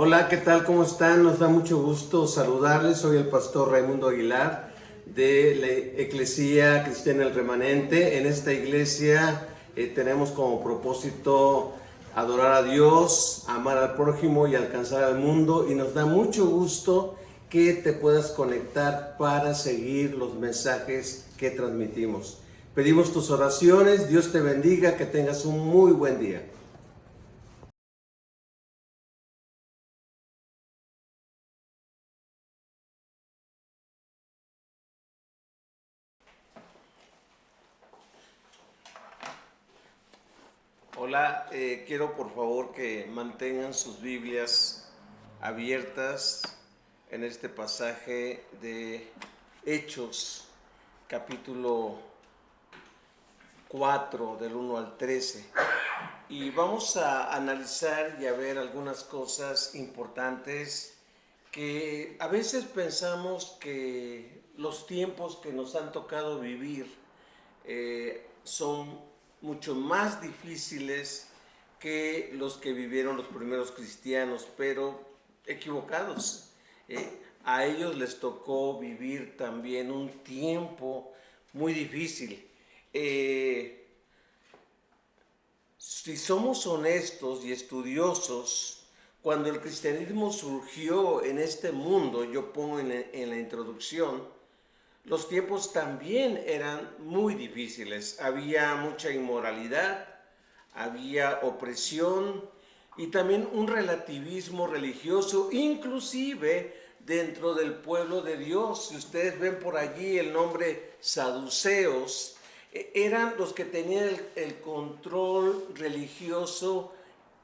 Hola, ¿qué tal? ¿Cómo están? Nos da mucho gusto saludarles. Soy el pastor Raimundo Aguilar de la Eclesía Cristiana El Remanente. En esta iglesia tenemos como propósito adorar a Dios, amar al prójimo y alcanzar al mundo. Y nos da mucho gusto que te puedas conectar para seguir los mensajes que transmitimos. Pedimos tus oraciones. Dios te bendiga, que tengas un muy buen día. Hola, quiero por favor que mantengan sus Biblias abiertas en este pasaje de Hechos, capítulo 4 del 1 al 13. Y vamos a analizar y a ver algunas cosas importantes que a veces pensamos que los tiempos que nos han tocado vivir son mucho más difíciles que los que vivieron los primeros cristianos, pero equivocados. A ellos les tocó vivir también un tiempo muy difícil. Si somos honestos y estudiosos, cuando el cristianismo surgió en este mundo, yo pongo en la introducción, los tiempos también eran muy difíciles. Había mucha inmoralidad, había opresión y también un relativismo religioso, inclusive dentro del pueblo de Dios. Si ustedes ven por allí el nombre saduceos, eran los que tenían el control religioso,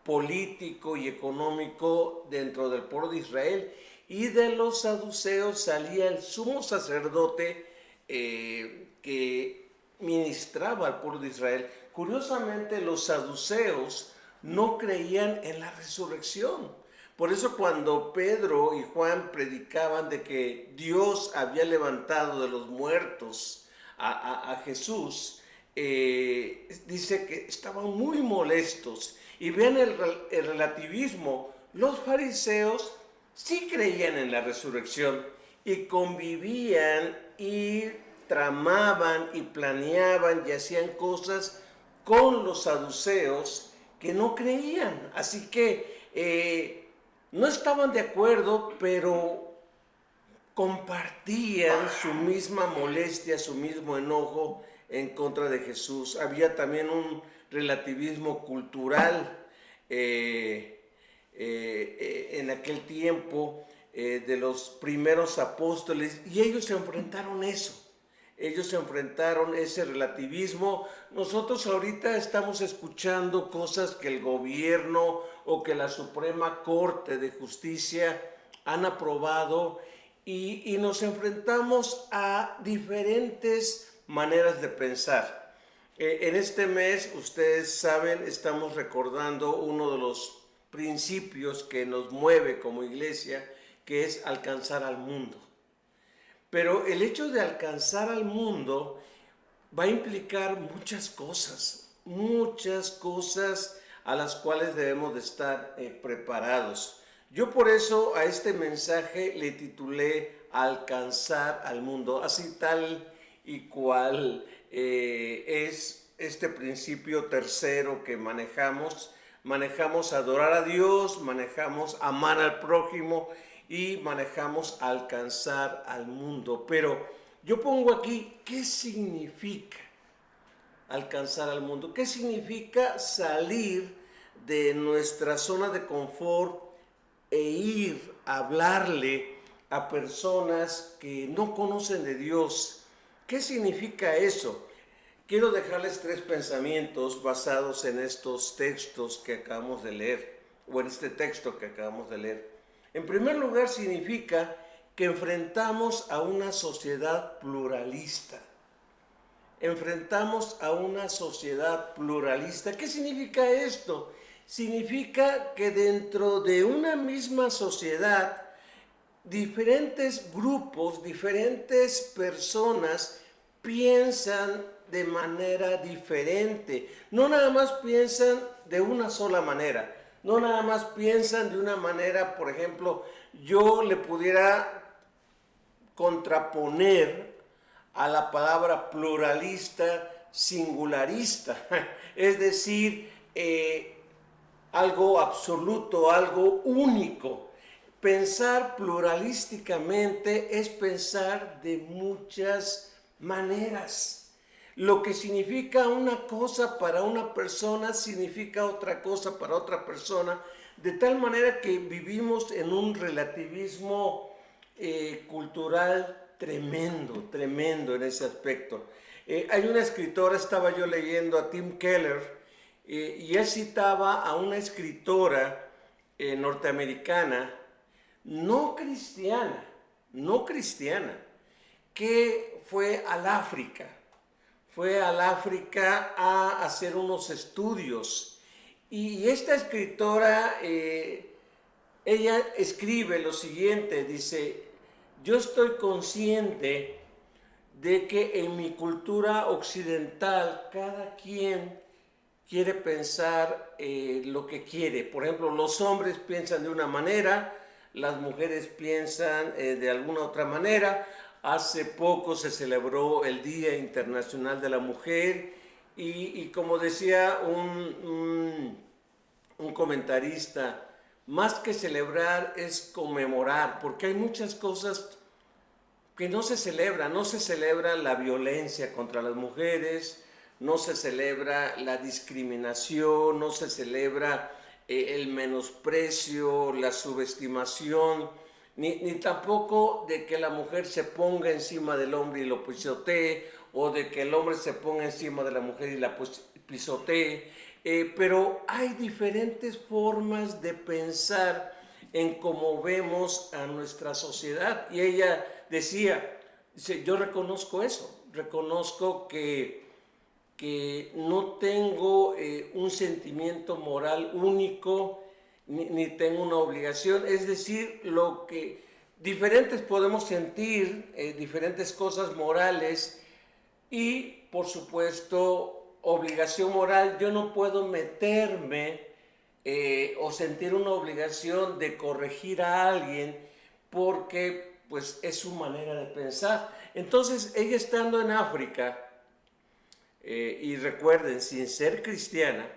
político y económico dentro del pueblo de Israel. Y de los saduceos salía el sumo sacerdote que ministraba al pueblo de Israel. Curiosamente, los saduceos no creían en la resurrección. Por eso cuando Pedro y Juan predicaban de que Dios había levantado de los muertos a Jesús, dice que estaban muy molestos. Y vean el relativismo. Los fariseos sí creían en la resurrección y convivían y tramaban y planeaban y hacían cosas con los saduceos que no creían. Así que no estaban de acuerdo, pero compartían su misma molestia, su mismo enojo en contra de Jesús. Había también un relativismo cultural en aquel tiempo de los primeros apóstoles, y ellos se enfrentaron eso. Ellos se enfrentaron ese relativismo. Nosotros ahorita estamos escuchando cosas que el gobierno o que la Suprema Corte de Justicia han aprobado, y nos enfrentamos a diferentes maneras de pensar. En este mes, ustedes saben, estamos recordando uno de los principios que nos mueve como iglesia, que es alcanzar al mundo. Pero el hecho de alcanzar al mundo va a implicar muchas cosas a las cuales debemos de estar preparados. Yo por eso a este mensaje le titulé Alcanzar al mundo, así tal y cual es este principio tercero que manejamos. Manejamos adorar a Dios, manejamos amar al prójimo y manejamos alcanzar al mundo. Pero yo pongo aquí, ¿qué significa alcanzar al mundo? ¿Qué significa salir de nuestra zona de confort e ir a hablarle a personas que no conocen de Dios? ¿Qué significa eso? Quiero dejarles tres pensamientos basados en estos textos que acabamos de leer, o en este texto que acabamos de leer. En primer lugar, significa que enfrentamos a una sociedad pluralista. Enfrentamos a una sociedad pluralista. ¿Qué significa esto? Significa que dentro de una misma sociedad, diferentes grupos, diferentes personas piensan de manera diferente. No nada más piensan de una sola manera. no nada más piensan de una manera, por ejemplo, yo le pudiera contraponer a la palabra pluralista, singularista, es decir, algo absoluto, algo único. Pensar pluralísticamente es pensar de muchas maneras. Lo que significa una cosa para una persona significa otra cosa para otra persona, de tal manera que vivimos en un relativismo cultural tremendo, tremendo en ese aspecto. Hay una escritora, estaba yo leyendo a Tim Keller, y él citaba a una escritora norteamericana, no cristiana, no cristiana, que fue al África a hacer unos estudios. Y esta escritora, ella escribe lo siguiente, dice, yo estoy consciente de que en mi cultura occidental cada quien quiere pensar lo que quiere. Por ejemplo, los hombres piensan de una manera, las mujeres piensan de alguna otra manera. Hace poco se celebró el Día Internacional de la Mujer y como decía un comentarista, más que celebrar es conmemorar, porque hay muchas cosas que no se celebran. No se celebra la violencia contra las mujeres, no se celebra la discriminación, no se celebra el menosprecio, la subestimación, ni tampoco de que la mujer se ponga encima del hombre y lo pisotee, o de que el hombre se ponga encima de la mujer y la pisotee. Pero hay diferentes formas de pensar en cómo vemos a nuestra sociedad. Y ella decía, yo reconozco eso, reconozco que no tengo un sentimiento moral único, ni tengo una obligación, es decir, lo que diferentes podemos sentir, diferentes cosas morales y, por supuesto, obligación moral. Yo no puedo meterme o sentir una obligación de corregir a alguien porque pues es su manera de pensar. Entonces, ella estando en África, y recuerden, sin ser cristiana,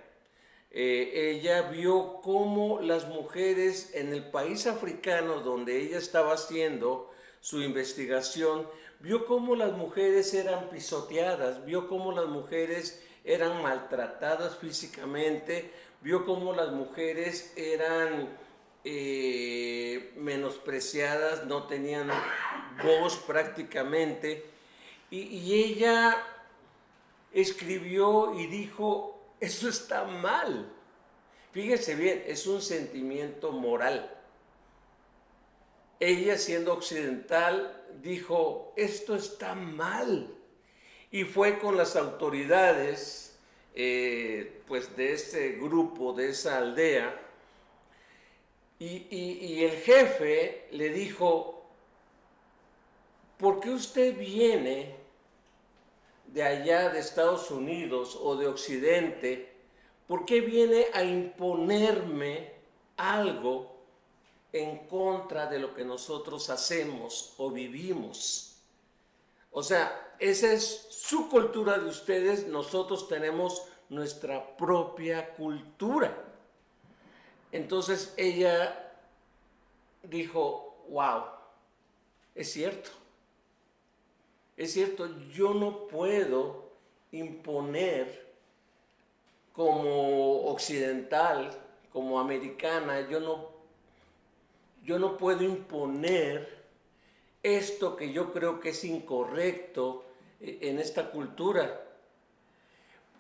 ella vio cómo las mujeres en el país africano donde ella estaba haciendo su investigación, vio cómo las mujeres eran pisoteadas, vio cómo las mujeres eran maltratadas físicamente, vio cómo las mujeres eran menospreciadas, no tenían voz prácticamente, y ella escribió y dijo, eso está mal. Fíjense bien, es un sentimiento moral. Ella, siendo occidental, dijo, esto está mal. Y fue con las autoridades pues de ese grupo, de esa aldea, y el jefe le dijo, ¿por qué usted viene de allá de Estados Unidos o de Occidente? ¿Por qué viene a imponerme algo en contra de lo que nosotros hacemos o vivimos? O sea, esa es su cultura de ustedes, nosotros tenemos nuestra propia cultura. Entonces ella dijo, wow, es cierto. Es cierto, yo no puedo imponer como occidental, como americana, yo no puedo imponer esto que yo creo que es incorrecto en esta cultura.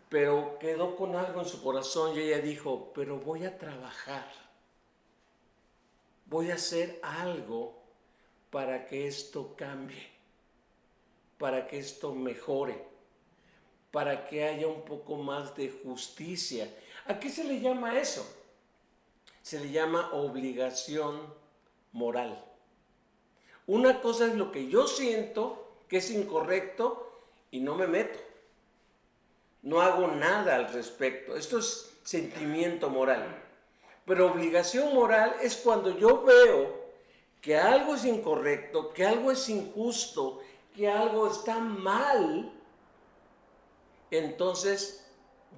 Pero quedó con algo en su corazón y ella dijo, pero voy a trabajar, voy a hacer algo para que esto cambie, para que esto mejore, para que haya un poco más de justicia. ¿A qué se le llama eso? Se le llama obligación moral. Una cosa es lo que yo siento que es incorrecto y no me meto. No hago nada al respecto. Esto es sentimiento moral. Pero obligación moral es cuando yo veo que algo es incorrecto, que algo es injusto, que algo está mal, entonces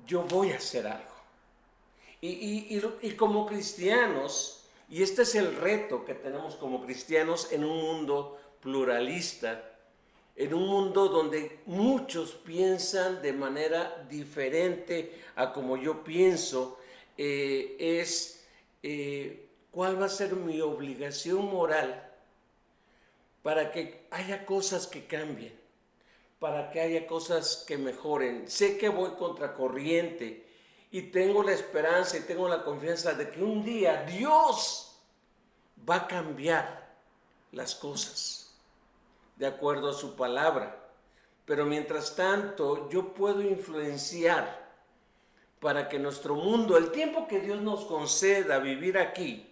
yo voy a hacer algo. Y como cristianos, y este es el reto que tenemos como cristianos en un mundo pluralista, en un mundo donde muchos piensan de manera diferente a como yo pienso, ¿cuál va a ser mi obligación moral para que haya cosas que cambien, para que haya cosas que mejoren? Sé que voy contracorriente y tengo la esperanza y tengo la confianza de que un día Dios va a cambiar las cosas de acuerdo a su palabra. Pero mientras tanto, yo puedo influenciar para que nuestro mundo, el tiempo que Dios nos conceda vivir aquí,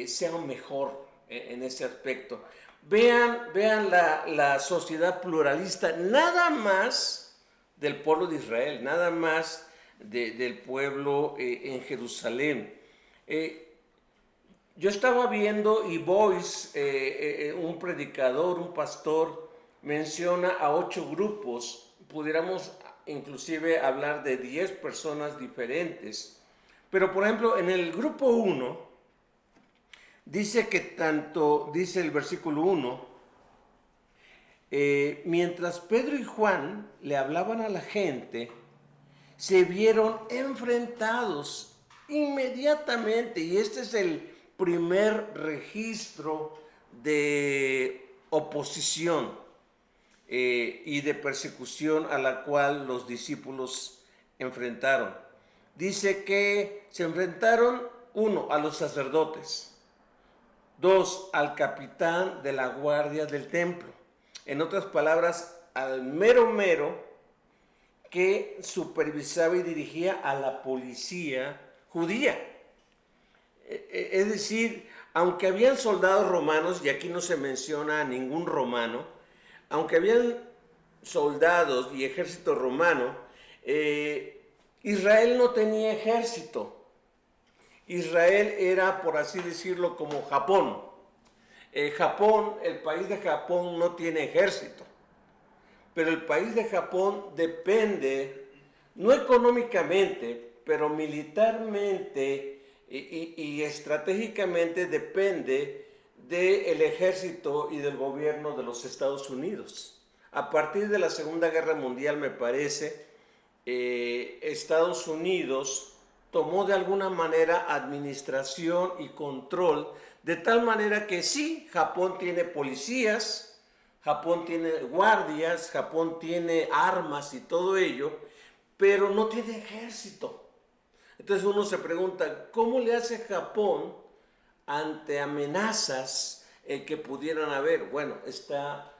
sea mejor en ese aspecto. Vean la sociedad pluralista, nada más del pueblo de Israel, nada más del pueblo en Jerusalén. Yo estaba viendo y Boyce, un predicador, un pastor, menciona a 8 grupos. Pudiéramos inclusive hablar de 10 personas diferentes. Pero por ejemplo, en el grupo 1, dice que dice el versículo 1, mientras Pedro y Juan le hablaban a la gente, se vieron enfrentados inmediatamente, y este es el primer registro de oposición y de persecución a la cual los discípulos enfrentaron. Dice que se enfrentaron, 1, a los sacerdotes, 2, al capitán de la guardia del templo, en otras palabras, al mero que supervisaba y dirigía a la policía judía. Es decir, aunque habían soldados romanos, y aquí no se menciona a ningún romano, aunque habían soldados y ejército romano, Israel no tenía ejército. Israel era, por así decirlo, como Japón. Japón, el país de Japón no tiene ejército, pero el país de Japón depende, no económicamente, pero militarmente y estratégicamente depende del ejército y del gobierno de los Estados Unidos. A partir de la Segunda Guerra Mundial, me parece, Estados Unidos tomó de alguna manera administración y control, de tal manera que sí, Japón tiene policías, Japón tiene guardias, Japón tiene armas y todo ello, pero no tiene ejército. Entonces uno se pregunta, ¿cómo le hace Japón ante amenazas que pudieran haber? Bueno, está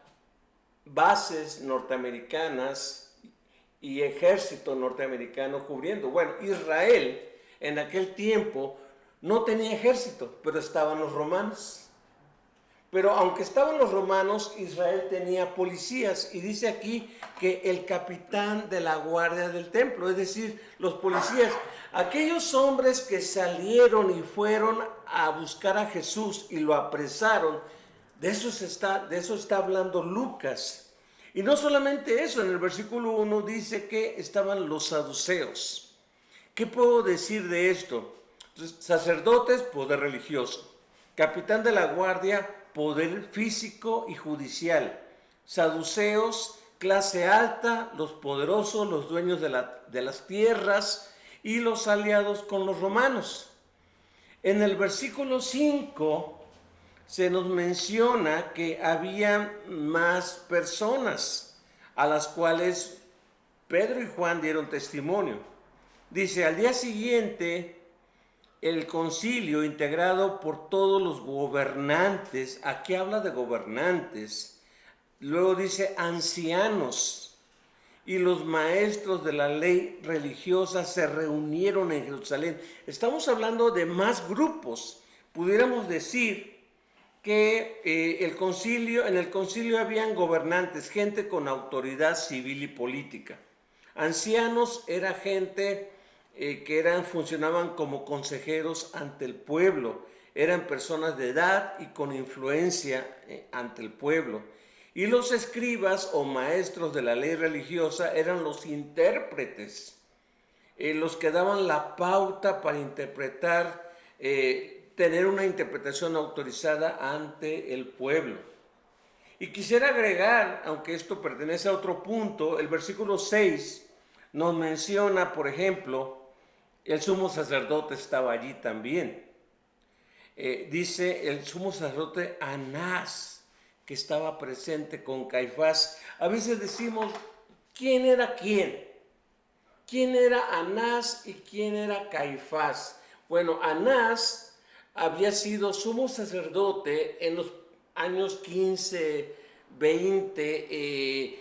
bases norteamericanas y ejército norteamericano cubriendo. Bueno, Israel en aquel tiempo no tenía ejército, pero estaban los romanos. Pero aunque estaban los romanos, Israel tenía policías, y dice aquí que el capitán de la guardia del templo, es decir, los policías, aquellos hombres que salieron y fueron a buscar a Jesús y lo apresaron, de eso está hablando Lucas. Y no solamente eso, en el versículo 1 dice que estaban los saduceos. ¿Qué puedo decir de esto? Entonces, sacerdotes, poder religioso. Capitán de la guardia, poder físico y judicial. Saduceos, clase alta, los poderosos, los dueños de las tierras y los aliados con los romanos. En el versículo 5 se nos menciona que había más personas a las cuales Pedro y Juan dieron testimonio. Dice, al día siguiente, el concilio integrado por todos los gobernantes, aquí habla de gobernantes, luego dice ancianos y los maestros de la ley religiosa se reunieron en Jerusalén. Estamos hablando de más grupos. Pudiéramos decir que en el concilio habían gobernantes, gente con autoridad civil y política. Ancianos era gente que funcionaban como consejeros ante el pueblo. Eran personas de edad y con influencia ante el pueblo. Y los escribas o maestros de la ley religiosa eran los intérpretes, los que daban la pauta para interpretar, tener una interpretación autorizada ante el pueblo. Y quisiera agregar, aunque esto pertenece a otro punto, el versículo 6 nos menciona, por ejemplo, el sumo sacerdote estaba allí también. Dice el sumo sacerdote Anás, que estaba presente con Caifás. A veces decimos, ¿quién era quién? ¿Quién era Anás y quién era Caifás? Bueno, Anás había sido sumo sacerdote en los años 15, 20,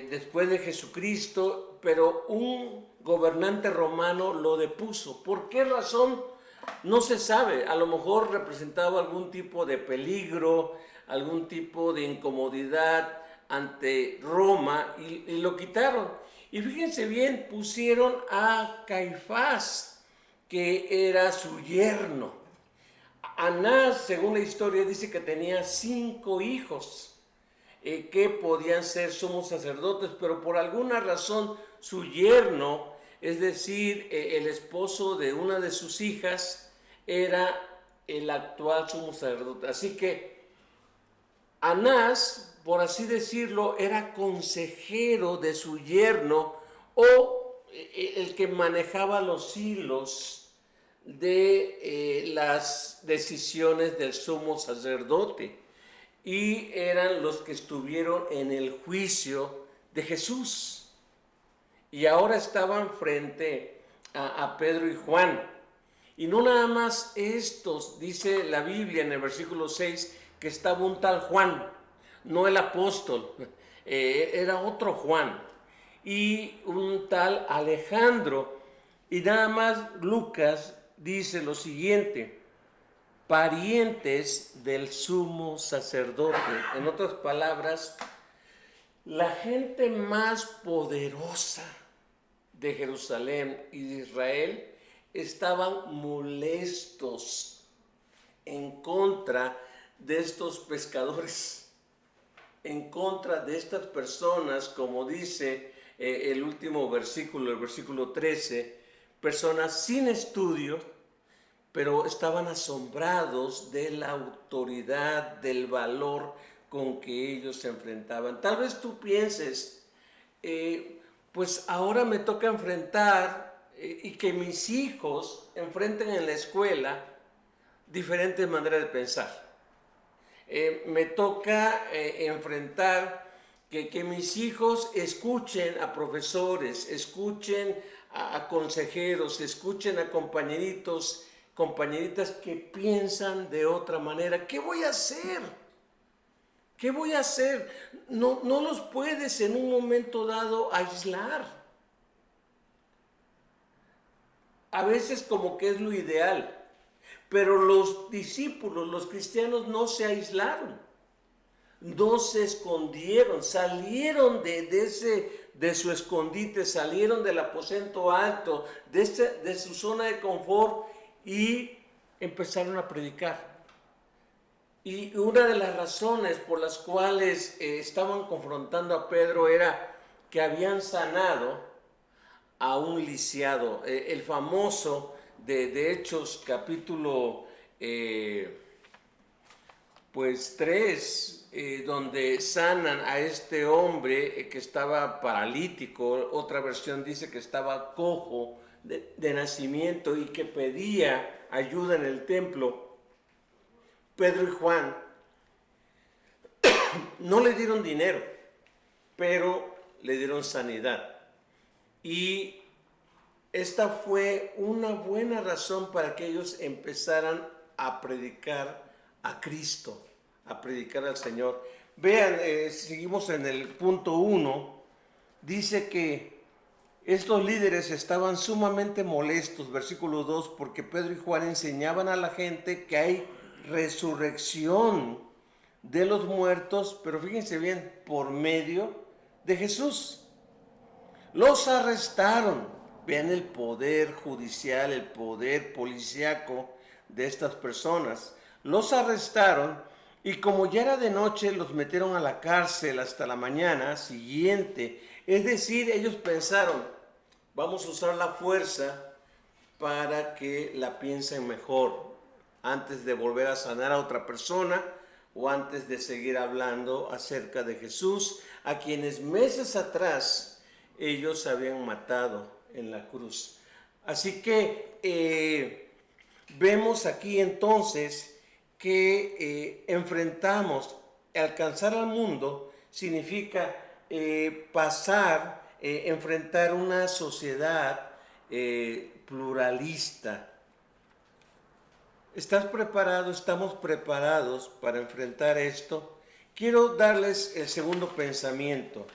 después de Jesucristo, pero un gobernante romano lo depuso. ¿Por qué razón? No se sabe. A lo mejor representaba algún tipo de peligro, algún tipo de incomodidad ante Roma y lo quitaron. Y fíjense bien, pusieron a Caifás, que era su yerno. Anás, según la historia, dice que tenía 5 hijos que podían ser sumos sacerdotes, pero por alguna razón su yerno, es decir, el esposo de una de sus hijas, era el actual sumo sacerdote. Así que Anás, por así decirlo, era consejero de su yerno o el que manejaba los hilos de las decisiones del sumo sacerdote, y eran los que estuvieron en el juicio de Jesús y ahora estaban frente a Pedro y Juan. Y no nada más estos, dice la Biblia en el versículo 6, que estaba un tal Juan, no el apóstol, era otro Juan, y un tal Alejandro. Y nada más Lucas dice lo siguiente: parientes del sumo sacerdote. En otras palabras, la gente más poderosa de Jerusalén y de Israel estaban molestos en contra de estos pescadores, en contra de estas personas, como dice el último versículo, el versículo 13, personas sin estudio, pero estaban asombrados de la autoridad, del valor con que ellos se enfrentaban. Tal vez tú pienses, pues ahora me toca enfrentar y que mis hijos enfrenten en la escuela diferentes maneras de pensar. Me toca enfrentar que mis hijos escuchen a profesores, escuchen a consejeros, escuchen a compañeritas que piensan de otra manera. ¿Qué voy a hacer? ¿Qué voy a hacer? No los puedes en un momento dado aislar. A veces como que es lo ideal, pero los discípulos, los cristianos, no se aislaron, no se escondieron, salieron de su escondite, salieron del aposento alto, de su zona de confort, y empezaron a predicar. Y una de las razones por las cuales estaban confrontando a Pedro era que habían sanado a un lisiado. El famoso de Hechos capítulo 3, donde sanan a este hombre que estaba paralítico. Otra versión dice que estaba cojo de nacimiento y que pedía ayuda en el templo. Pedro y Juan no le dieron dinero, pero le dieron sanidad. Y esta fue una buena razón para que ellos empezaran a predicar a Cristo, a predicar al Señor. Vean, seguimos en el punto 1, dice que estos líderes estaban sumamente molestos, versículo 2, porque Pedro y Juan enseñaban a la gente que hay resurrección de los muertos, pero fíjense bien, por medio de Jesús. Los arrestaron Vean el poder judicial, el poder policíaco de estas personas. Los arrestaron y como ya era de noche, los metieron a la cárcel hasta la mañana siguiente. Es decir, ellos pensaron, vamos a usar la fuerza para que la piensen mejor, antes de volver a sanar a otra persona o antes de seguir hablando acerca de Jesús, a quienes meses atrás ellos habían matado en la cruz. Así que vemos aquí entonces que enfrentamos, alcanzar al mundo significa enfrentar una sociedad pluralista. ¿Estás preparado? ¿Estamos preparados para enfrentar esto? Quiero darles el segundo pensamiento.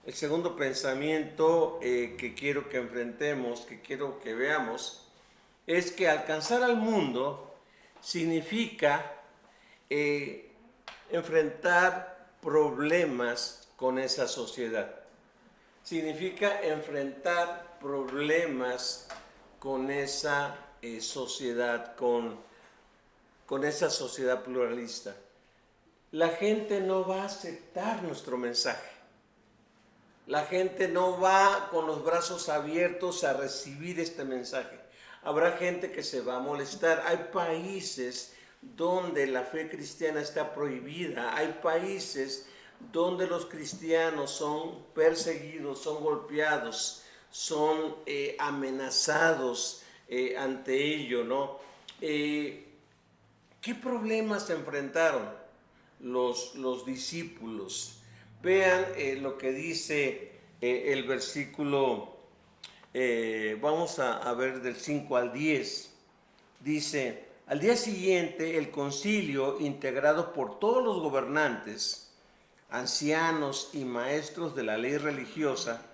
El segundo pensamiento que quiero que enfrentemos, que quiero que veamos, es que alcanzar al mundo significa enfrentar problemas con esa sociedad. Significa enfrentar problemas con esa sociedad, con esa sociedad pluralista. La gente no va a aceptar nuestro mensaje. La gente no va con los brazos abiertos a recibir este mensaje. Habrá gente que se va a molestar. Hay países donde la fe cristiana está prohibida. Hay países donde los cristianos son perseguidos, son golpeados, son amenazados ante ello, ¿no? ¿Qué problemas se enfrentaron los discípulos? Vean lo que dice el versículo, vamos a ver del 5 al 10. Dice, al día siguiente el concilio, integrado por todos los gobernantes, ancianos y maestros de la ley religiosa,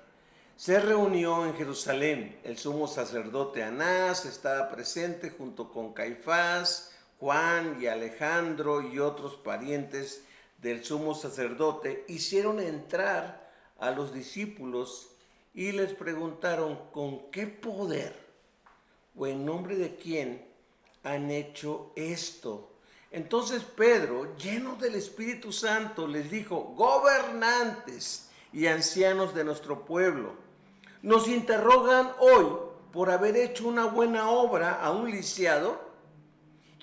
se reunió en Jerusalén. El sumo sacerdote Anás estaba presente junto con Caifás, Juan y Alejandro y otros parientes del sumo sacerdote. Hicieron entrar a los discípulos y les preguntaron con qué poder o en nombre de quién han hecho esto. Entonces Pedro, lleno del Espíritu Santo, les dijo, gobernantes y ancianos de nuestro pueblo, nos interrogan hoy por haber hecho una buena obra a un lisiado.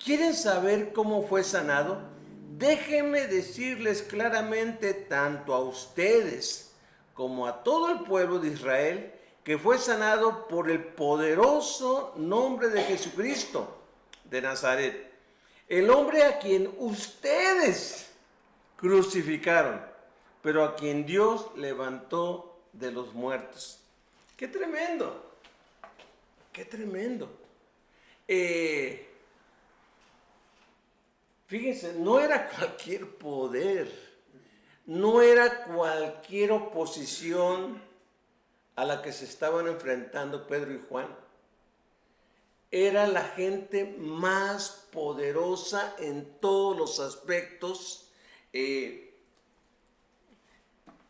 ¿Quieren saber cómo fue sanado? Déjenme decirles claramente tanto a ustedes como a todo el pueblo de Israel que fue sanado por el poderoso nombre de Jesucristo de Nazaret, el hombre a quien ustedes crucificaron, pero a quien Dios levantó de los muertos. ¡Qué tremendo! ¡Qué tremendo! Fíjense, no era cualquier poder, no era cualquier oposición a la que se estaban enfrentando Pedro y Juan. Era la gente más poderosa en todos los aspectos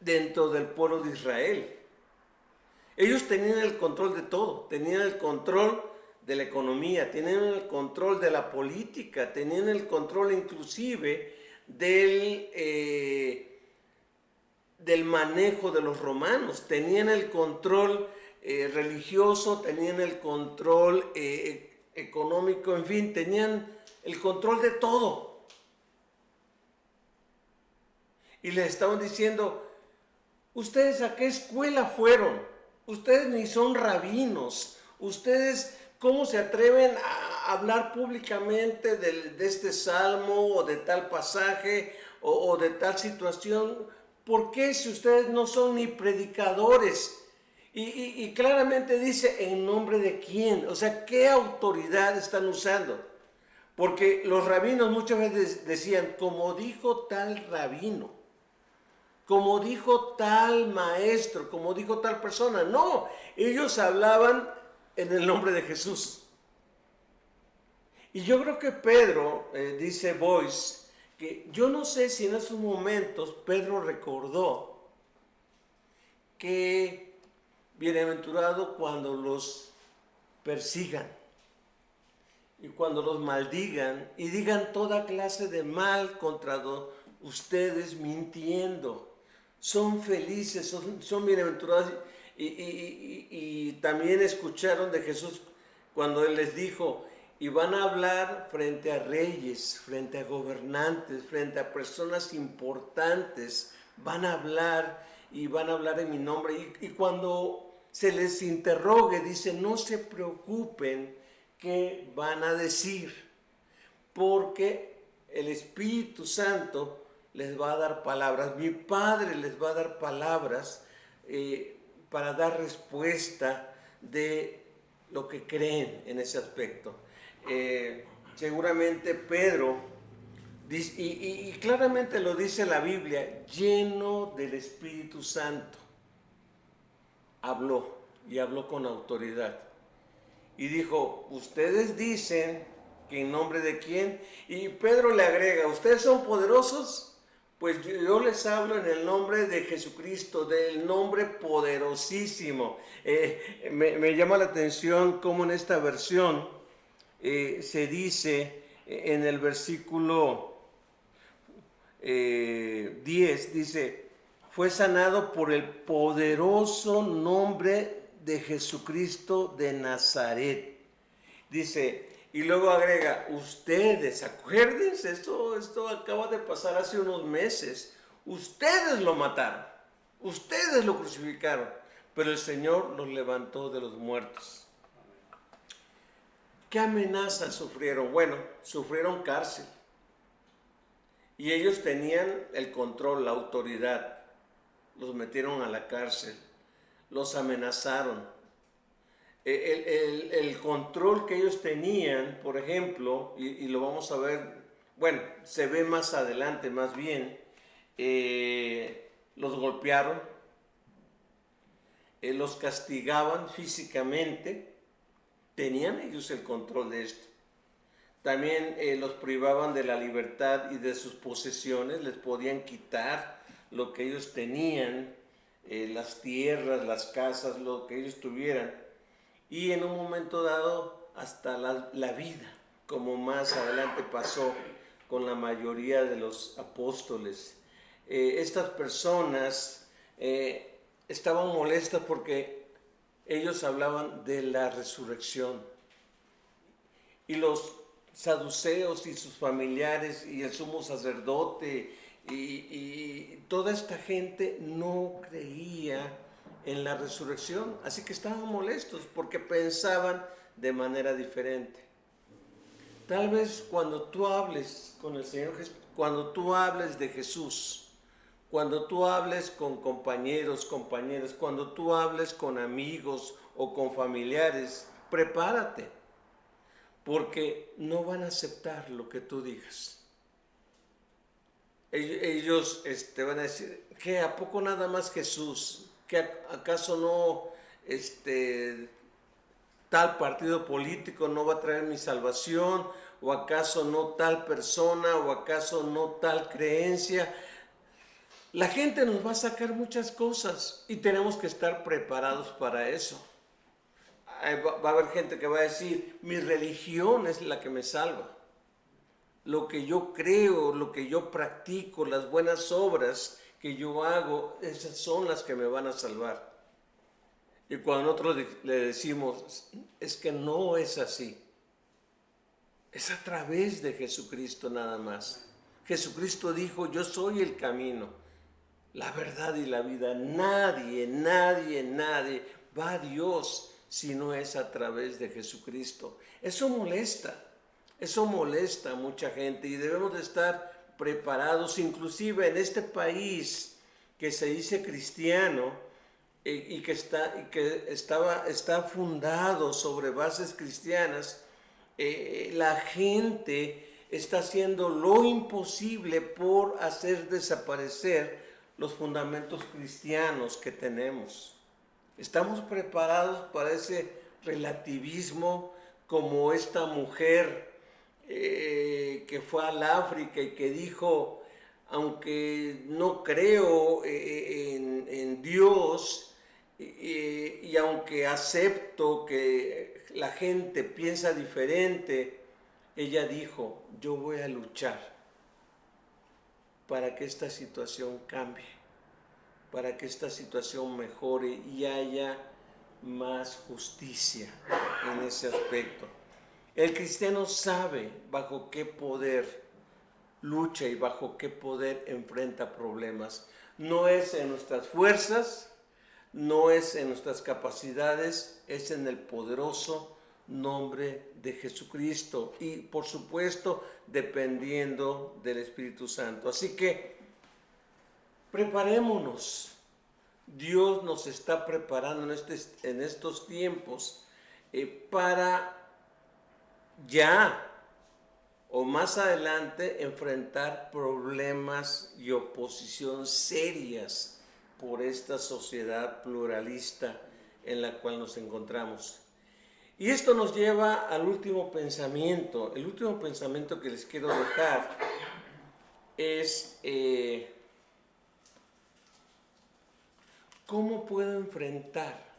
dentro del pueblo de Israel. Ellos tenían el control de todo, tenían el control de la economía, tenían el control de la política, tenían el control inclusive del manejo de los romanos, tenían el control religioso, tenían el control económico, en fin, tenían el control de todo. Y les estaban diciendo, ¿ustedes a qué escuela fueron? Ustedes ni son rabinos. Ustedes, ¿cómo se atreven a hablar públicamente de este salmo o de tal pasaje o de tal situación? ¿Por qué si ustedes no son ni predicadores? Y claramente dice, ¿en nombre de quién? O sea, ¿qué autoridad están usando? Porque los rabinos muchas veces decían, como dijo tal rabino, como dijo tal maestro, como dijo tal persona. No, ellos hablaban en el nombre de Jesús. Y yo creo que Pedro, dice Boyce, que yo no sé si en esos momentos Pedro recordó que Bienaventurado cuando los persigan y cuando los maldigan y digan toda clase de mal contra ustedes mintiendo. Son felices, son bienaventurados. Y también escucharon de Jesús cuando Él les dijo, y van a hablar frente a reyes, frente a gobernantes, frente a personas importantes, van a hablar y van a hablar en mi nombre. Y cuando se les interrogue, dice, no se preocupen qué van a decir, porque el Espíritu Santo les va a dar palabras, mi Padre les va a dar palabras para dar respuesta de lo que creen en ese aspecto. Seguramente Pedro, y claramente lo dice la Biblia, lleno del Espíritu Santo, habló y habló con autoridad. Y dijo, ustedes dicen que en nombre de quién. Y Pedro le agrega, ustedes son poderosos, pues yo les hablo en el nombre de Jesucristo, del nombre poderosísimo. Me llama la atención cómo en esta versión se dice en el versículo 10, dice, fue sanado por el poderoso nombre de Jesucristo de Nazaret. Dice, y luego agrega, ustedes, acuérdense, esto acaba de pasar hace unos meses, ustedes lo mataron, ustedes lo crucificaron, pero el Señor los levantó de los muertos. ¿Qué amenazas sufrieron? Bueno, sufrieron cárcel. Y ellos tenían el control, la autoridad. Los metieron a la cárcel, los amenazaron. El control que ellos tenían, por ejemplo, y lo vamos a ver, bueno, se ve más adelante más bien, los golpearon, los castigaban físicamente, tenían ellos el control de esto. También los privaban de la libertad y de sus posesiones, les podían quitar lo que ellos tenían, las tierras, las casas, lo que ellos tuvieran. Y en un momento dado hasta la vida, como más adelante pasó con la mayoría de los apóstoles. Estas personas estaban molestas porque ellos hablaban de la resurrección. Y los saduceos y sus familiares y el sumo sacerdote y toda esta gente no creía en la resurrección, así que estaban molestos porque pensaban de manera diferente. Tal vez cuando tú hables con el Señor Jesús, cuando tú hables de Jesús, cuando tú hables con compañeros, compañeras, cuando tú hables con amigos o con familiares, prepárate, porque no van a aceptar lo que tú digas. Ellos van a decir, ¿qué? ¿A poco nada más Jesús? ¿Que acaso no tal partido político no va a traer mi salvación? ¿O acaso no tal persona? ¿O acaso no tal creencia? La gente nos va a sacar muchas cosas y tenemos que estar preparados para eso. Va a haber gente que va a decir, mi religión es la que me salva. Lo que yo creo, lo que yo practico, las buenas obras que yo hago, esas son las que me van a salvar. Y cuando nosotros le decimos, es que no es así. Es a través de Jesucristo nada más. Jesucristo dijo, yo soy el camino, la verdad y la vida. Nadie va a Dios si no es a través de Jesucristo. Eso molesta a mucha gente y debemos de estar preparados, inclusive en este país que se dice cristiano y que está fundado sobre bases cristianas. La gente está haciendo lo imposible por hacer desaparecer los fundamentos cristianos que tenemos. Estamos preparados para ese relativismo, como esta mujer que fue al África y que dijo, aunque no creo en Dios, y aunque acepto que la gente piensa diferente, ella dijo, yo voy a luchar para que esta situación cambie, para que esta situación mejore y haya más justicia en ese aspecto. El cristiano sabe bajo qué poder lucha y bajo qué poder enfrenta problemas. No es en nuestras fuerzas, no es en nuestras capacidades, es en el poderoso nombre de Jesucristo y por supuesto dependiendo del Espíritu Santo. Así que preparémonos. Dios nos está preparando en estos tiempos para ya o más adelante enfrentar problemas y oposición serias por esta sociedad pluralista en la cual nos encontramos. Y esto nos lleva al último pensamiento. El último pensamiento que les quiero dejar es ¿cómo puedo enfrentar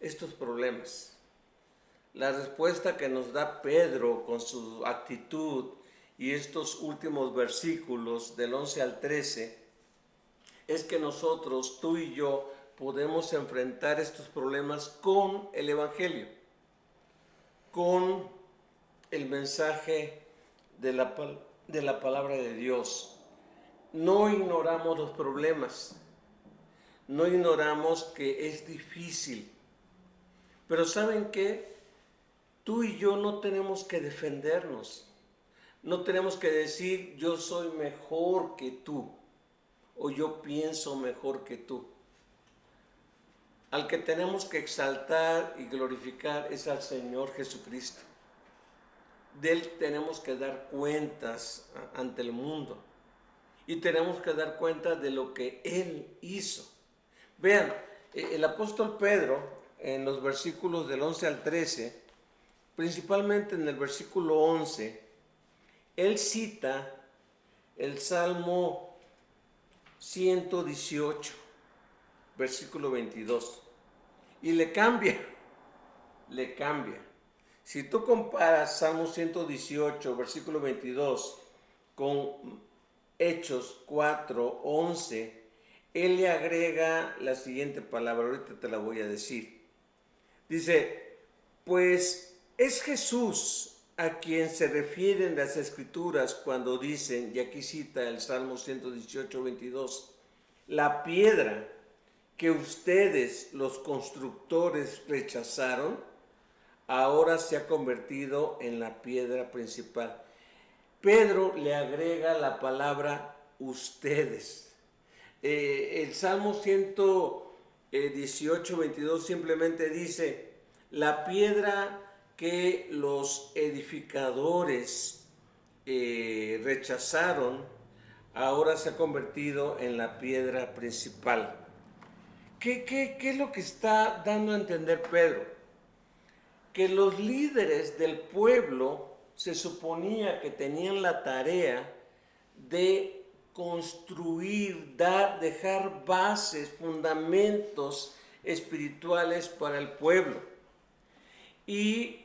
estos problemas? La respuesta que nos da Pedro con su actitud y estos últimos versículos del 11 al 13 es que nosotros, tú y yo, podemos enfrentar estos problemas con el Evangelio, con el mensaje de la palabra de Dios. No ignoramos los problemas, no ignoramos que es difícil, pero ¿saben qué? Tú y yo no tenemos que defendernos, no tenemos que decir yo soy mejor que tú o yo pienso mejor que tú. Al que tenemos que exaltar y glorificar es al Señor Jesucristo. De Él tenemos que dar cuentas ante el mundo y tenemos que dar cuenta de lo que Él hizo. Vean, el apóstol Pedro en los versículos del 11 al 13, principalmente en el versículo 11, él cita el Salmo 118, versículo 22, y le cambia. Si tú comparas Salmo 118, versículo 22, con Hechos 4, 11, él le agrega la siguiente palabra, ahorita te la voy a decir. Dice, pues es Jesús a quien se refieren las Escrituras cuando dicen, y aquí cita el Salmo 118, 22, la piedra que ustedes, los constructores, rechazaron, ahora se ha convertido en la piedra principal. Pedro le agrega la palabra ustedes. El Salmo 118, 22 simplemente dice, la piedra que los edificadores rechazaron, ahora se ha convertido en la piedra principal. ¿Qué es lo que está dando a entender Pedro? Que los líderes del pueblo se suponía que tenían la tarea de construir, dejar bases, fundamentos espirituales para el pueblo. Y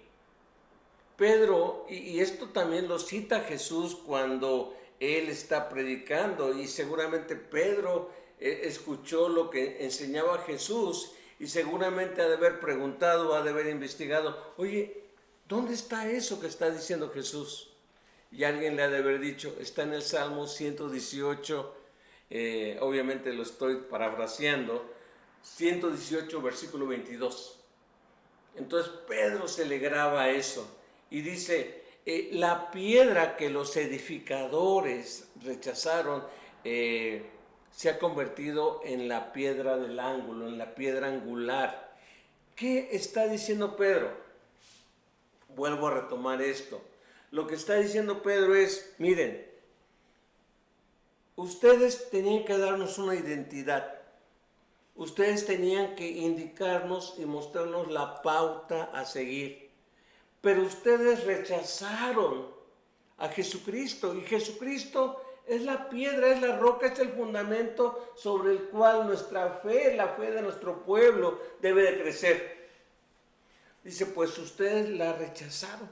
Pedro, y esto también lo cita Jesús cuando él está predicando, y seguramente Pedro escuchó lo que enseñaba Jesús y seguramente ha de haber preguntado, ha de haber investigado, oye, ¿dónde está eso que está diciendo Jesús? Y alguien le ha de haber dicho, está en el Salmo 118, obviamente lo estoy parafraseando, 118 versículo 22. Entonces Pedro se le graba eso y dice, la piedra que los edificadores rechazaron se ha convertido en la piedra del ángulo, en la piedra angular. ¿Qué está diciendo Pedro? Vuelvo a retomar esto. Lo que está diciendo Pedro es, miren, ustedes tenían que darnos una identidad. Ustedes tenían que indicarnos y mostrarnos la pauta a seguir. Pero ustedes rechazaron a Jesucristo y Jesucristo es la piedra, es la roca, es el fundamento sobre el cual nuestra fe, la fe de nuestro pueblo debe de crecer. Dice, pues ustedes la rechazaron.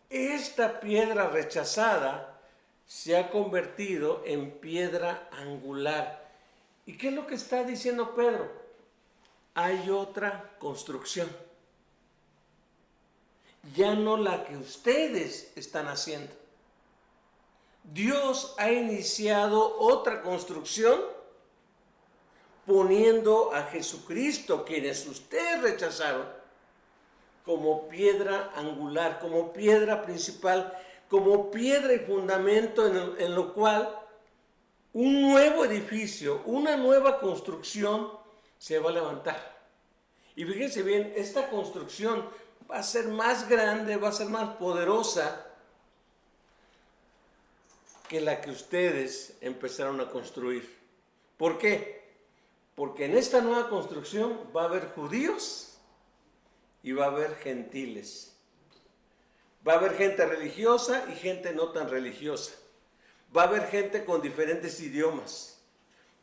Esta piedra rechazada se ha convertido en piedra angular. ¿Y qué es lo que está diciendo Pedro? Hay otra construcción. Ya no la que ustedes están haciendo. Dios ha iniciado otra construcción poniendo a Jesucristo, quienes ustedes rechazaron, como piedra angular, como piedra principal, como piedra y fundamento en lo cual un nuevo edificio, una nueva construcción se va a levantar. Y fíjense bien, esta construcción va a ser más grande, va a ser más poderosa que la que ustedes empezaron a construir. ¿Por qué? Porque en esta nueva construcción va a haber judíos y va a haber gentiles. Va a haber gente religiosa y gente no tan religiosa. Va a haber gente con diferentes idiomas.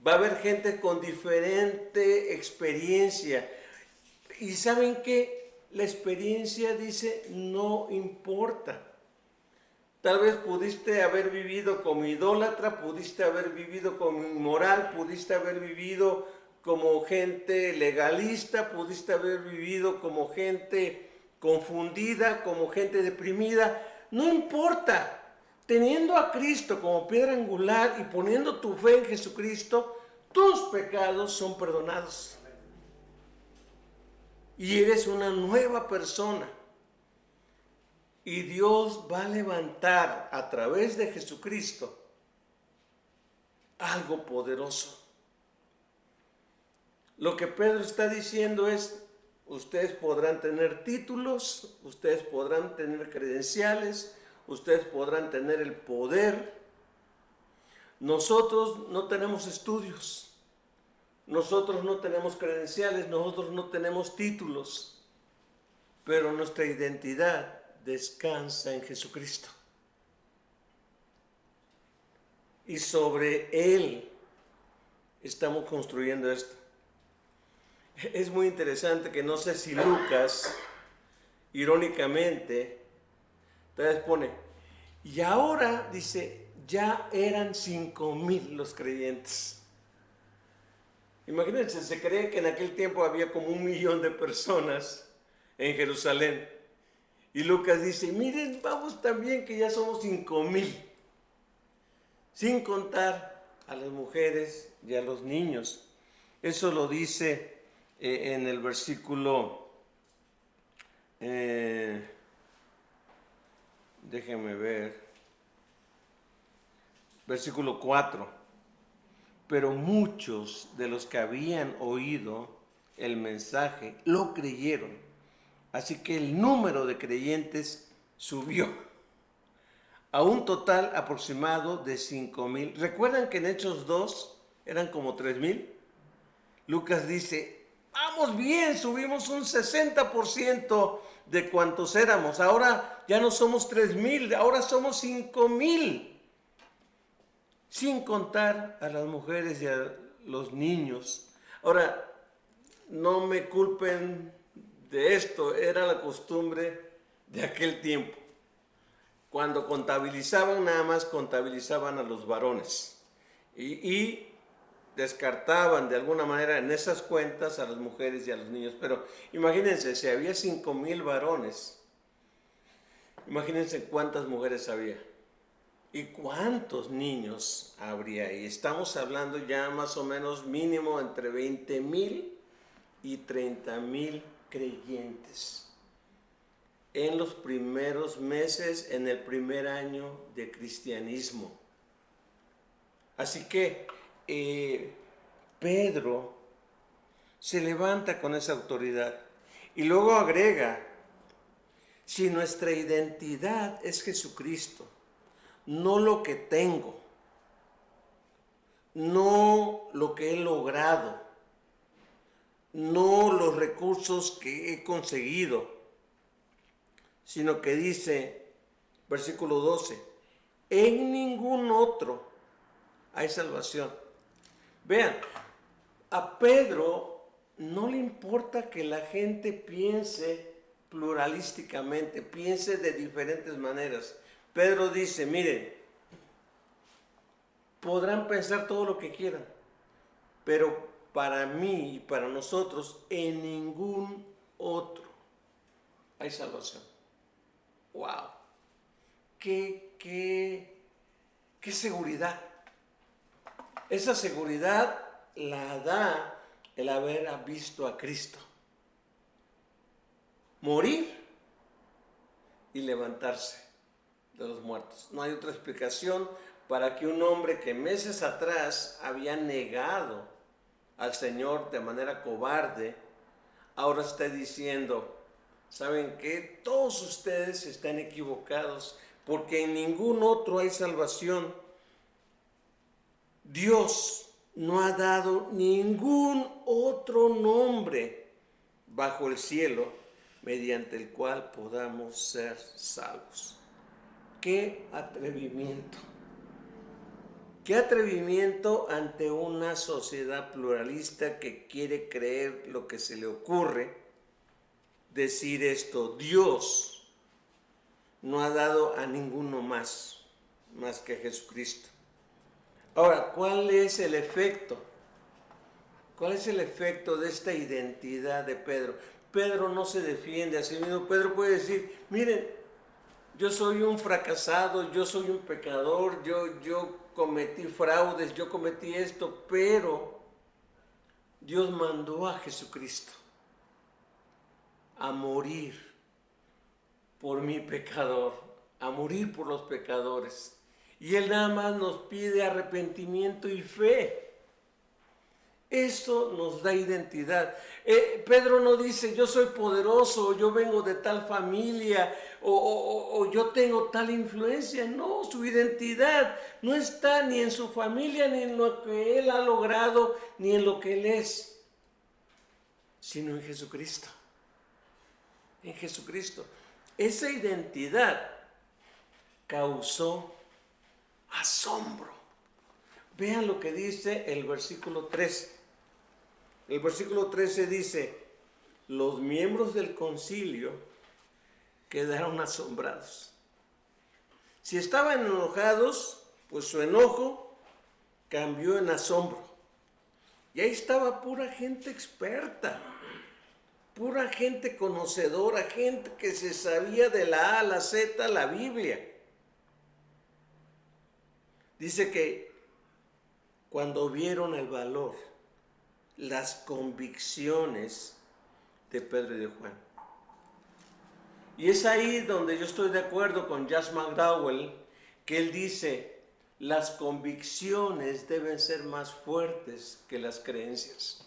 Va a haber gente con diferente experiencia. Y ¿saben qué? La experiencia, dice, no importa. Tal vez pudiste haber vivido como idólatra, pudiste haber vivido como inmoral, pudiste haber vivido como gente legalista, pudiste haber vivido como gente confundida, como gente deprimida. No importa. Teniendo a Cristo como piedra angular y poniendo tu fe en Jesucristo, tus pecados son perdonados. Y eres una nueva persona. Y Dios va a levantar a través de Jesucristo algo poderoso. Lo que Pedro está diciendo es, ustedes podrán tener títulos, ustedes podrán tener credenciales, ustedes podrán tener el poder. Nosotros no tenemos estudios, nosotros no tenemos credenciales, nosotros no tenemos títulos, pero nuestra identidad descansa en Jesucristo. Y sobre Él estamos construyendo esto. Es muy interesante que no sé si Lucas, irónicamente, tal vez pone, y ahora, dice, ya eran 5,000 los creyentes. Imagínense, se cree que en aquel tiempo había como 1,000,000 de personas en Jerusalén. Y Lucas dice, miren, vamos también que ya somos 5,000. Sin contar a las mujeres y a los niños. Eso lo dice en el versículo, déjenme ver, versículo 4. Pero muchos de los que habían oído el mensaje lo creyeron. Así que el número de creyentes subió a un total aproximado de 5,000. ¿Recuerdan que en Hechos 2 eran como 3,000? Lucas dice, vamos bien, subimos un 60% de cuantos éramos. Ahora ya no somos 3,000, ahora somos 5,000. Sin contar a las mujeres y a los niños. Ahora, no me culpen de esto, era la costumbre de aquel tiempo. Cuando contabilizaban, nada más contabilizaban a los varones y descartaban de alguna manera en esas cuentas a las mujeres y a los niños. Pero imagínense, si había 5,000 varones, imagínense cuántas mujeres había y cuántos niños habría ahí. Estamos hablando ya más o menos mínimo entre 20,000 y 30,000 creyentes en los primeros meses, en el primer año de cristianismo. Así que Pedro se levanta con esa autoridad y luego agrega, si nuestra identidad es Jesucristo, no lo que tengo, no lo que he logrado, no los recursos que he conseguido, sino que dice, versículo 12, En ningún otro hay salvación. Vean, a Pedro no le importa que la gente piense pluralísticamente, piense de diferentes maneras. Pedro dice, miren, podrán pensar todo lo que quieran, pero para mí y para nosotros en ningún otro hay salvación. ¡Wow! ¡Qué seguridad! Esa seguridad la da el haber visto a Cristo morir y levantarse de los muertos. No hay otra explicación para que un hombre que meses atrás había negado al Señor de manera cobarde, ahora esté diciendo, ¿saben qué? Todos ustedes están equivocados porque en ningún otro hay salvación. Dios no ha dado ningún otro nombre bajo el cielo mediante el cual podamos ser salvos. ¡Qué atrevimiento! ¡Qué atrevimiento ante una sociedad pluralista que quiere creer lo que se le ocurre! Decir esto, Dios no ha dado a ninguno más que a Jesucristo. Ahora, ¿cuál es el efecto? ¿Cuál es el efecto de esta identidad de Pedro? Pedro no se defiende a sí mismo. Pedro puede decir, miren, yo soy un fracasado, yo soy un pecador, yo cometí fraudes, yo cometí esto, pero Dios mandó a Jesucristo a morir por mi pecador, a morir por los pecadores. Y Él nada más nos pide arrepentimiento y fe. Eso nos da identidad. Pedro no dice, yo soy poderoso, yo vengo de tal familia, o yo tengo tal influencia. No, su identidad no está ni en su familia, ni en lo que él ha logrado, ni en lo que él es, sino en Jesucristo. En Jesucristo. Esa identidad causó asombro. Vean lo que dice el versículo 13. El versículo 13 dice, los miembros del concilio quedaron asombrados. Si estaban enojados, pues su enojo cambió en asombro. Y ahí estaba pura gente experta, pura gente conocedora, gente que se sabía de la A a la Z la Biblia. Dice que cuando vieron el valor, las convicciones de Pedro y de Juan. Y es ahí donde yo estoy de acuerdo con Josh McDowell, que él dice, las convicciones deben ser más fuertes que las creencias.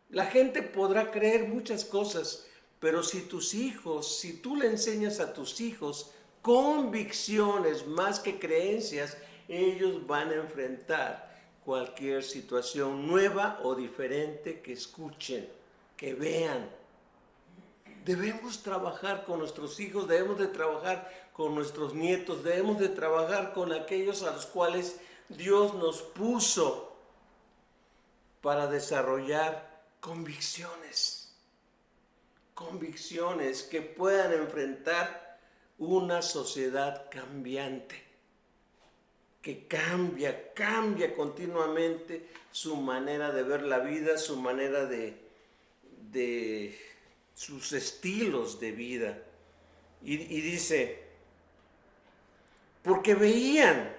La gente podrá creer muchas cosas, pero si tú le enseñas a tus hijos convicciones más que creencias, ellos van a enfrentar cualquier situación nueva o diferente que escuchen, que vean. Debemos trabajar con nuestros hijos, debemos de trabajar con nuestros nietos, debemos de trabajar con aquellos a los cuales Dios nos puso para desarrollar convicciones que puedan enfrentar una sociedad cambiante, que cambia continuamente su manera de ver la vida, su manera de sus estilos de vida. Y dice, porque veían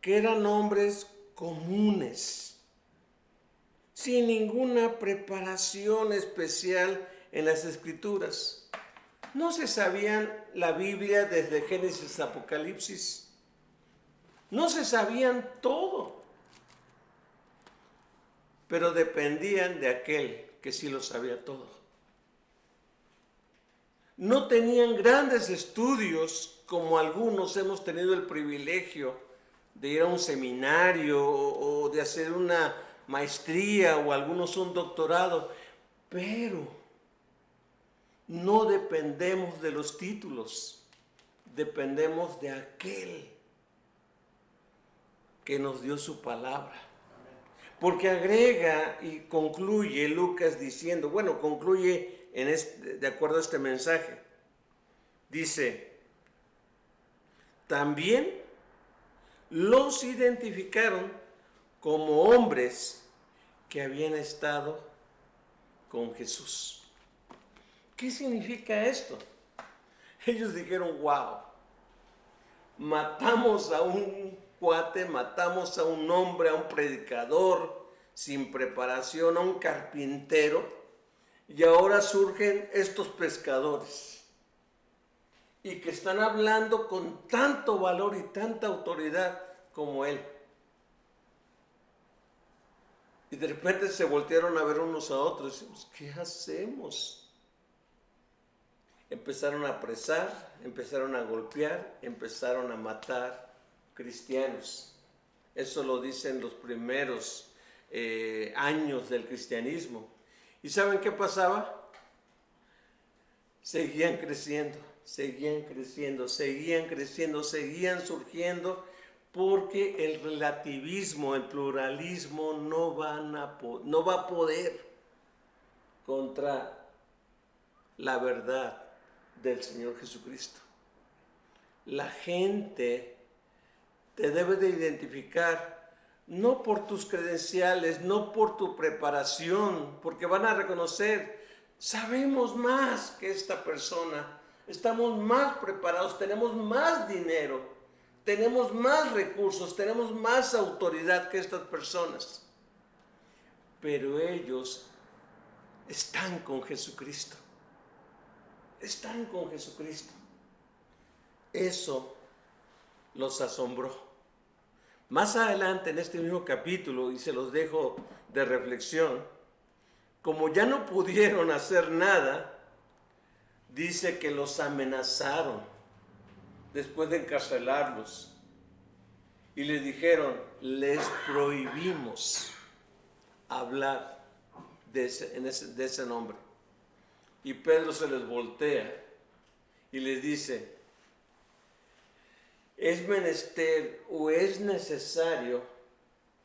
que eran hombres comunes, sin ninguna preparación especial en las Escrituras. No se sabían la Biblia desde Génesis a Apocalipsis. No se sabían todo, pero dependían de aquel que sí lo sabía todo. No tenían grandes estudios como algunos hemos tenido el privilegio de ir a un seminario o de hacer una maestría o algunos un doctorado, pero no dependemos de los títulos. dependemos de aquel que nos dio su palabra. Porque agrega y concluye Lucas diciendo, concluye de acuerdo a este mensaje. Dice, también los identificaron como hombres que habían estado con Jesús. ¿Qué significa esto? Ellos dijeron, wow, matamos a un cuate, matamos a un hombre, a un predicador sin preparación, a un carpintero, y ahora surgen estos pescadores y que están hablando con tanto valor y tanta autoridad como él. Y de repente se voltearon a ver unos a otros y decimos, ¿qué hacemos? Empezaron a apresar, empezaron a golpear, empezaron a matar cristianos. Eso lo dicen los primeros años del cristianismo. ¿Y saben qué pasaba? Seguían creciendo, seguían creciendo, seguían creciendo, seguían surgiendo, porque el relativismo, el pluralismo no va a poder contra la verdad del Señor Jesucristo. La gente te debe de identificar no por tus credenciales, no por tu preparación, porque van a reconocer, sabemos más que esta persona, estamos más preparados, tenemos más dinero, tenemos más recursos, tenemos más autoridad que estas personas. Pero ellos están con Jesucristo. Están con Jesucristo. Eso los asombró. Más adelante en este mismo capítulo, y se los dejo de reflexión, como ya no pudieron hacer nada, dice que los amenazaron después de encarcelarlos y les dijeron, les prohibimos hablar de ese nombre. Y Pedro se les voltea y les dice, es menester o es necesario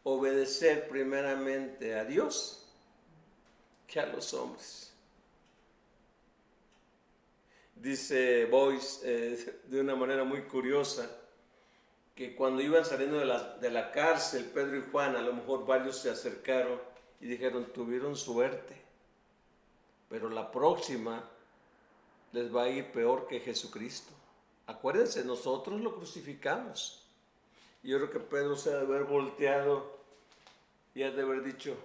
obedecer primeramente a Dios que a los hombres. Dice Boyce de una manera muy curiosa que cuando iban saliendo de la cárcel, Pedro y Juan, a lo mejor varios se acercaron y dijeron, tuvieron suerte, pero la próxima les va a ir peor que Jesucristo. Acuérdense, nosotros lo crucificamos. Yo creo que Pedro se ha de haber volteado y ha de haber dicho,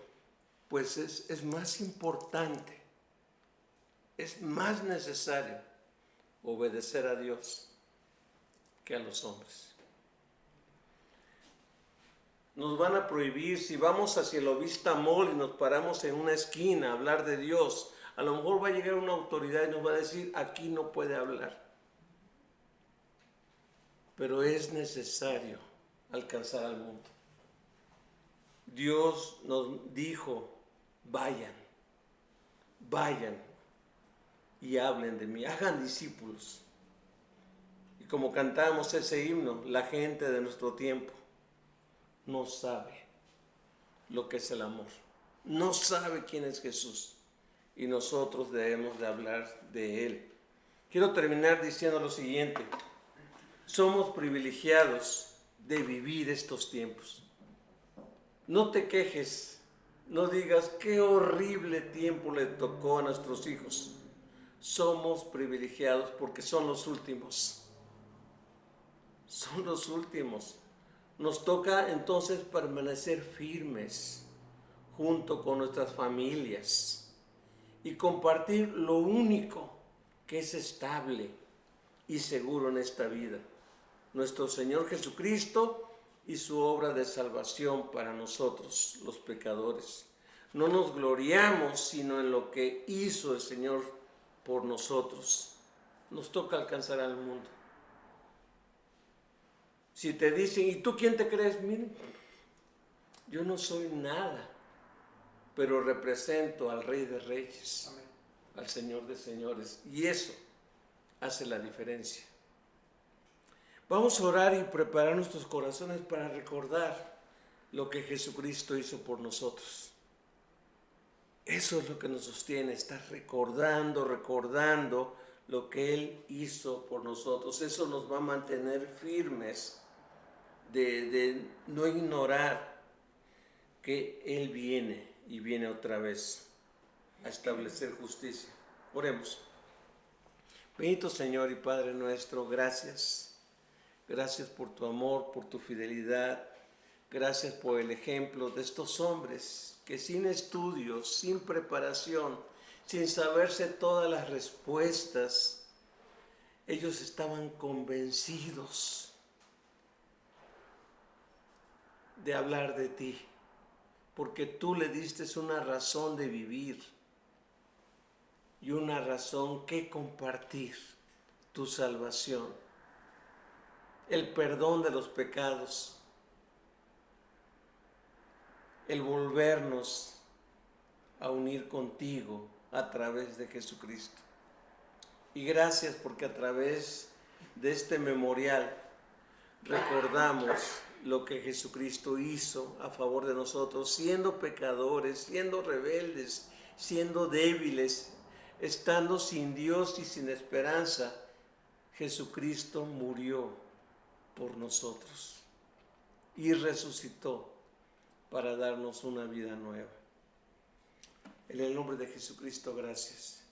pues es más importante, es más necesario obedecer a Dios que a los hombres. Nos van a prohibir, si vamos hacia el Ovista Mall y nos paramos en una esquina a hablar de Dios, a lo mejor va a llegar una autoridad y nos va a decir, aquí no puede hablar. Pero es necesario alcanzar al mundo. Dios nos dijo, vayan y hablen de mí, hagan discípulos. Y como cantamos ese himno, la gente de nuestro tiempo no sabe lo que es el amor, no sabe quién es Jesús, y nosotros debemos de hablar de Él. Quiero terminar diciendo lo siguiente. Somos privilegiados de vivir estos tiempos. No te quejes, no digas qué horrible tiempo le tocó a nuestros hijos. Somos privilegiados porque son los últimos. Son los últimos. Nos toca entonces permanecer firmes junto con nuestras familias y compartir lo único que es estable y seguro en esta vida, nuestro Señor Jesucristo y su obra de salvación para nosotros, los pecadores. No nos gloriamos sino en lo que hizo el Señor por nosotros. Nos toca alcanzar al mundo. Si te dicen, ¿y tú quién te crees? Miren, yo no soy nada, pero represento al Rey de Reyes, amén, al Señor de Señores, y eso hace la diferencia. Vamos a orar y preparar nuestros corazones para recordar lo que Jesucristo hizo por nosotros. Eso es lo que nos sostiene, estar recordando lo que Él hizo por nosotros. Eso nos va a mantener firmes de no ignorar que Él viene y viene otra vez a establecer justicia. Oremos. Bendito Señor y Padre nuestro, gracias. Gracias por tu amor, por tu fidelidad. Gracias por el ejemplo de estos hombres que sin estudios, sin preparación, sin saberse todas las respuestas, ellos estaban convencidos de hablar de ti, porque tú le diste una razón de vivir y una razón que compartir, tu salvación, el perdón de los pecados, el volvernos a unir contigo a través de Jesucristo. Y gracias porque a través de este memorial recordamos lo que Jesucristo hizo a favor de nosotros, siendo pecadores, siendo rebeldes, siendo débiles, estando sin Dios y sin esperanza. Jesucristo murió por nosotros y resucitó para darnos una vida nueva. En el nombre de Jesucristo, gracias.